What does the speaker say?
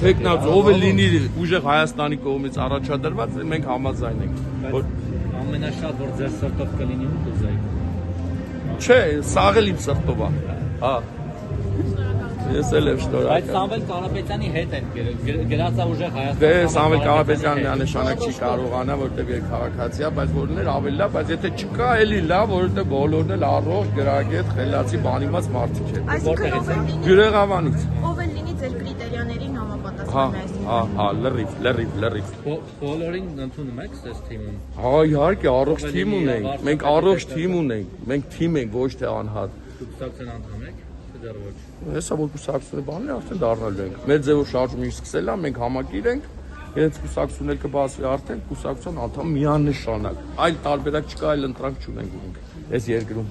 թեկնած ով է լինի ուժեղ Հայաստանի կողմից առաջադրված, մենք համաձայն ենք։ Ամենաշատ որ ձեր սրտով կլինի ու կուզեի։ Չէ, սաղ էլ իմ սրտով է։ Հա։ Ես էլ եմ շնորհակալ։ Բայց Սամվել Կարապետյանի հետ են գրած է ուժեղ Հայաստան։ Դե Սամվել Կարապետյանն միանշանակ չի կարողանա, որտեղ է քաղաքացի է, բայց որն էլ ավելի լավ, բայց եթե չկա, էլի լավ, որովհետև բոլորն էլ առողջ, գրագետ, խելացի, բանիմաց մարդիկ են։ Այսինքն Գյուղեղավանից։ Ով էլ լինի ձեր կրիտերիաներին Հա, համապատասխան լրիվ։ Բոլորին ընդունում եք այս թիմում։ Հա, իհարկե, առողջ թիմ ունենք։ Մենք առողջ թիմ ունենք։ Մենք թիմ ենք, ոչ թե անհատ։ Կուսակցության անդամ եք, թե դեռ ոչ։ Հեսա որ կուսակցությունը բանն է, արդեն դառնալու ենք։ Մեր ձևով շարժումը սկսել է, մենք համակիր ենք։ Իրենց կուսակցությունն էլ կբացվի արդեն կուսակցության անդամ միանշանակ։ Այլ տարբերակ չկա, այլ ընտրանք չունենք այս երկրում։